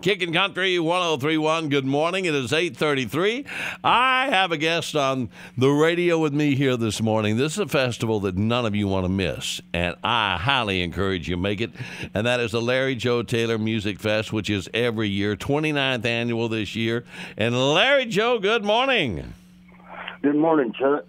Kickin Country 1031. Good morning. It is 8:33. I have a guest on the radio with me here this morning. This is a festival that none of you want to miss, and I highly encourage you make it. And that is the Larry Joe Taylor Music Fest, which is every year, 29th annual this year. And Larry Joe, good morning. Good morning, Chuck.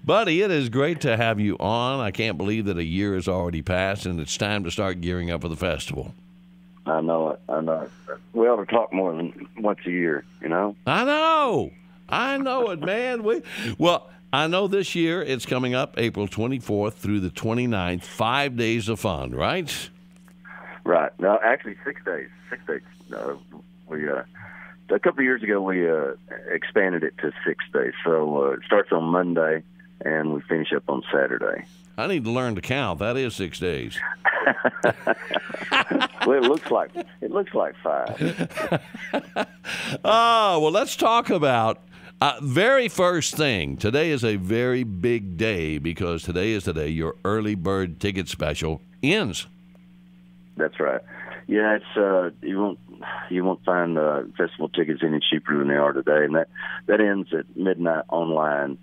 Buddy, it is great to have you on. I can't believe that a year has already passed, and it's time to start gearing up for the festival. I know it. We ought to talk more than once a year, you know? I know it, man. I know this year it's coming up April 24th through the 29th, 5 days of fun, right? Right. No, actually 6 days. 6 days. A couple of years ago, we expanded it to 6 days. So it starts on Monday, and we finish up on Saturday. I need to learn to count. That is 6 days. Well, it looks like 5. Oh, well, let's talk about very first thing. Today is a very big day because today is the day your early bird ticket special ends. That's right. Yeah, it's you won't find festival tickets any cheaper than they are today, and that ends at midnight online.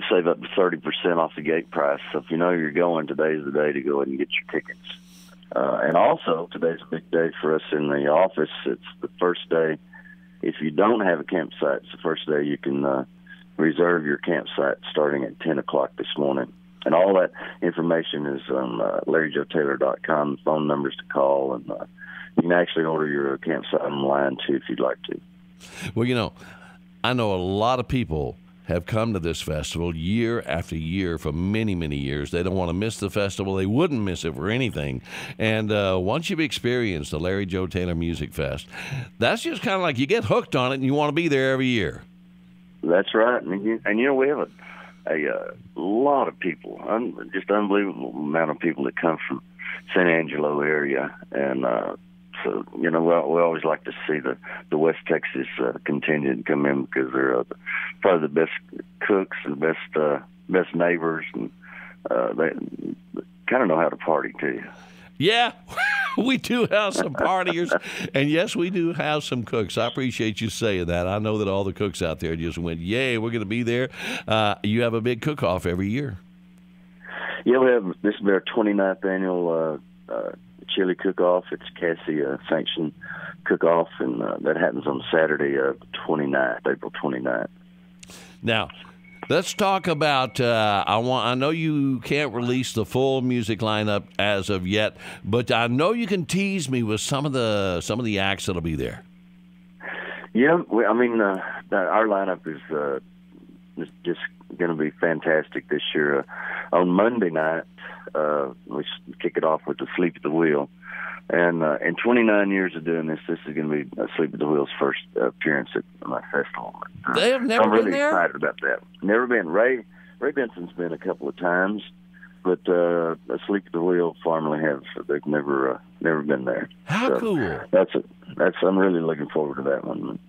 Save up to 30% off the gate price. So if you know you're going, today's the day to go ahead and get your tickets. And also, today's a big day for us in the office. It's the first day. If you don't have a campsite, it's the first day you can reserve your campsite starting at 10 o'clock this morning. And all that information is on LarryJoeTaylor.com, phone numbers to call, and you can actually order your campsite online, too, if you'd like to. Well, I know a lot of people have come to this festival year after year for many, many years. They don't want to miss the festival. They wouldn't miss it for anything. And once you've experienced the Larry Joe Taylor Music Fest, that's just kind of like you get hooked on it and you want to be there every year. That's right. And we have a lot of people, just unbelievable amount of people that come from San Angelo area. And so, we always like to see the West Texas contingent come in because they're probably the best cooks and best neighbors, and they kind of know how to party, too. Yeah, we do have some partiers, and yes, we do have some cooks. I appreciate you saying that. I know that all the cooks out there just went, yay, we're going to be there. You have a big cook-off every year. Yeah, this will be our 29th annual chili cook-off. It's Cassie sanctioned cook-off, and that happens on Saturday, 29th, April 29th. Now, let's talk about. I know you can't release the full music lineup as of yet, but I know you can tease me with some of the acts that'll be there. Yeah, our lineup is just going to be fantastic this year. On Monday night, we kick it off with the Sleep at the Wheel. And in 29 years of doing this is going to be Sleep at the Wheel's first appearance at my festival. They have never been there? I'm really excited about that. Never been. Ray Benson's been a couple of times, but Sleep at the Wheel formerly have. They've never been there. How cool! I'm really looking forward to that one.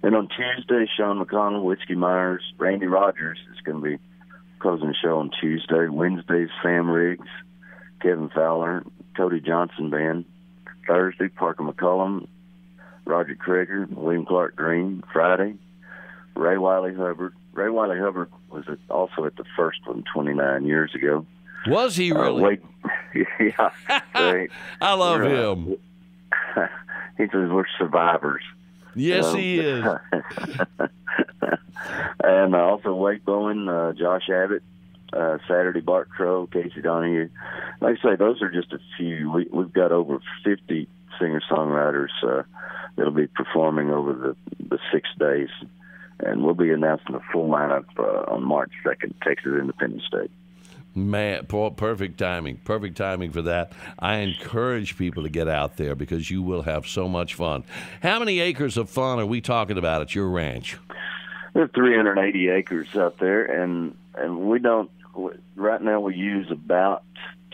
And on Tuesday, Sean McConnell, Whiskey Myers, Randy Rogers is going to be closing the show on Tuesday. Wednesday, Sam Riggs, Kevin Fowler, Cody Johnson Band. Thursday, Parker McCullum, Roger Krieger, William Clark Green. Friday, Ray Wiley Hubbard. Ray Wiley Hubbard was also at the first one 29 years ago. Was he really? Yeah. I love him. He says we're survivors. Yes, he is. And also Wade Bowen, Josh Abbott, Saturday, Bart Crow, Casey Donahue. Like I say, those are just a few. We've got over 50 singer-songwriters that'll be performing over the 6 days. And we'll be announcing the full lineup on March 2nd, Texas Independence Day. Man, perfect timing. Perfect timing for that. I encourage people to get out there because you will have so much fun. How many acres of fun are we talking about at your ranch? We have 380 acres out there, and we don't. Right now, we use about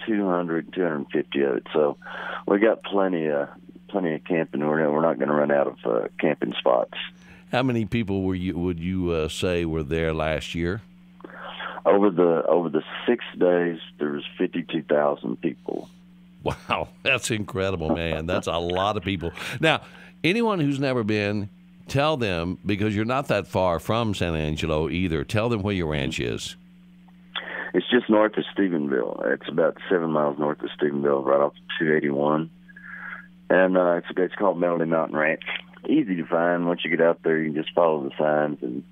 250 of it. So we got plenty of camping. We're not going to run out of camping spots. How many people would you say were there last year? Over the 6 days, there was 52,000 people. Wow, that's incredible, man. That's a lot of people. Now, anyone who's never been, tell them, because you're not that far from San Angelo either, tell them where your ranch is. It's just north of Stephenville. It's about 7 miles north of Stephenville, right off 281. And it's called Melody Mountain Ranch. Easy to find. Once you get out there, you can just follow the signs. And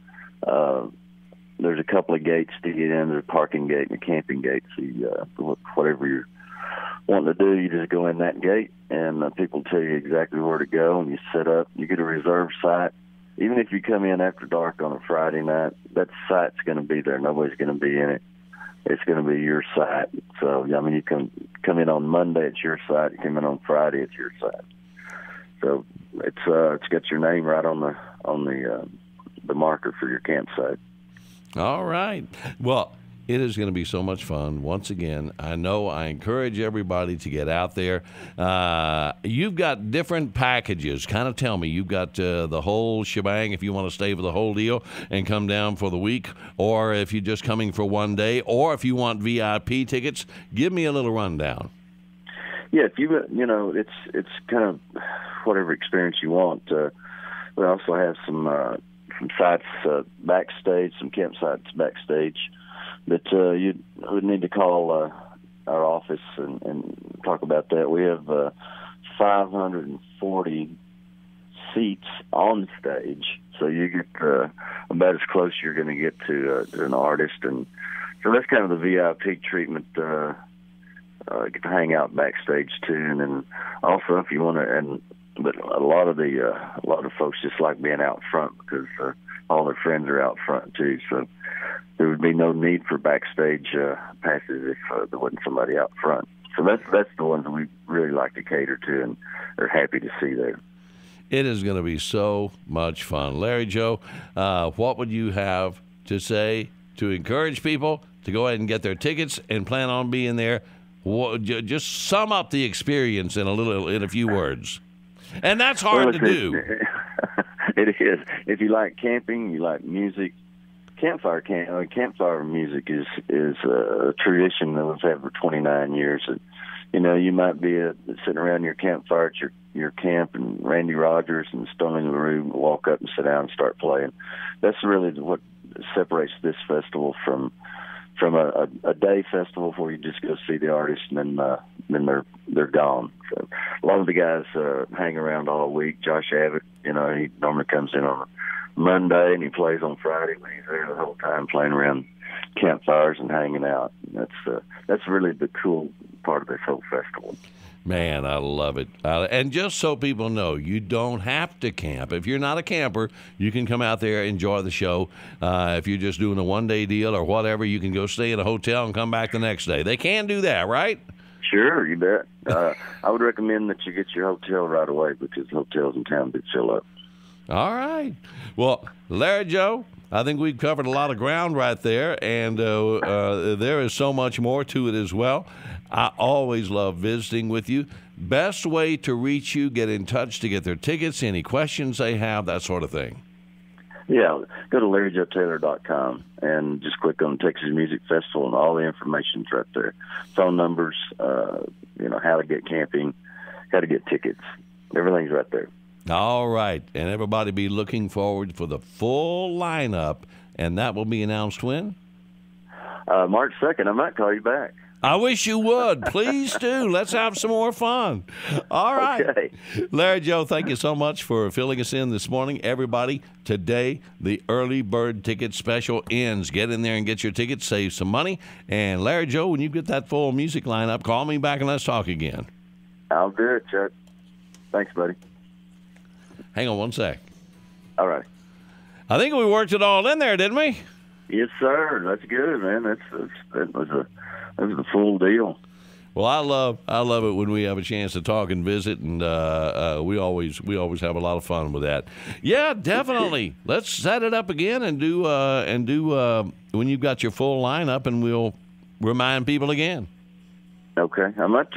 there's a couple of gates to get in. There's a parking gate and a camping gate. So whatever you're wanting to do, you just go in that gate, and people tell you exactly where to go, and you set up. You get a reserved site. Even if you come in after dark on a Friday night, that site's going to be there. Nobody's going to be in it. It's going to be your site. So, I mean, you can come in on Monday, it's your site. You come in on Friday, it's your site. So it's got your name right on the marker for your campsite. All right. Well, it is going to be so much fun. Once again, I encourage everybody to get out there. You've got different packages. Kind of tell me, you've got the whole shebang if you want to stay for the whole deal and come down for the week, or if you're just coming for one day, or if you want VIP tickets. Give me a little rundown. Yeah, if it's kind of whatever experience you want. We also have some sites backstage, some campsites backstage. But you would need to call our office and talk about that. We have 540 seats on stage, so you get about as close you're going to get to an artist. And so that's kind of the VIP treatment. Get to hang out backstage too, and then also if you want to. But a lot of folks just like being out front because all their friends are out front too. So there would be no need for backstage passes if there wasn't somebody out front. So that's the ones that we really like to cater to and are happy to see there. It is going to be so much fun. Larry Joe, what would you have to say to encourage people to go ahead and get their tickets and plan on being there? Just sum up the experience in a few words. And that's hard to do. It is. If you like camping, you like music, campfire music is a tradition that we've had for 29 years. And, you might be sitting around your campfire at your camp, and Randy Rogers and Stony LaRue walk up and sit down and start playing. That's really what separates this festival from a day festival where you just go see the artist and then they're gone. So a lot of the guys hang around all week. Josh Abbott, he normally comes in on Monday and he plays on Friday, but he's there the whole time playing around campfires and hanging out. That's really the cool part of this whole festival. Man, I love it. And just so people know, you don't have to camp. If you're not a camper, you can come out there, enjoy the show. If you're just doing a one-day deal or whatever, you can go stay in a hotel and come back the next day. They can do that, right? Sure, you bet. I would recommend that you get your hotel right away because hotels in town do fill up. All right. Well, Larry Joe, I think we've covered a lot of ground right there, and there is so much more to it as well. I always love visiting with you. Best way to reach you, get in touch to get their tickets, any questions they have, that sort of thing. Yeah, go to LarryJoeTaylor.com and just click on Texas Music Festival, and all the information's right there. Phone numbers, how to get camping, how to get tickets. Everything's right there. All right. And everybody be looking forward for the full lineup, and that will be announced when? March 2nd. I might call you back. I wish you would. Please do. Let's have some more fun. All right. Okay. Larry Joe, thank you so much for filling us in this morning. Everybody, today, the early bird ticket special ends. Get in there and get your tickets, save some money. And Larry Joe, when you get that full music lineup, call me back and let's talk again. I'll do it, Chuck. Thanks, buddy. Hang on one sec. All right. I think we worked it all in there, didn't we? Yes, sir. That's good, man. That was the full deal. Well, I love it when we have a chance to talk and visit, and we always have a lot of fun with that. Yeah, definitely. Let's set it up again and do when you've got your full lineup, and we'll remind people again. Okay, I might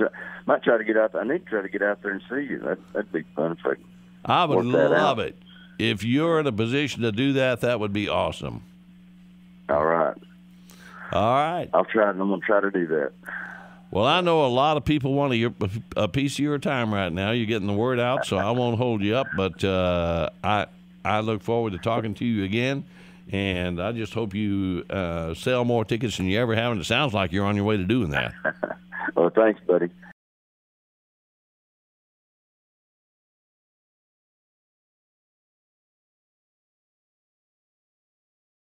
try to get out. I need to try to get out there and see you. That'd be fun. If I would love it. If you're in a position to do that, that would be awesome. All right. All right. I'm going to try to do that. So. Well, I know a lot of people want a piece of your time right now. You're getting the word out, so I won't hold you up. But I look forward to talking to you again, and I just hope you sell more tickets than you ever have. And it sounds like you're on your way to doing that. Well, thanks, buddy.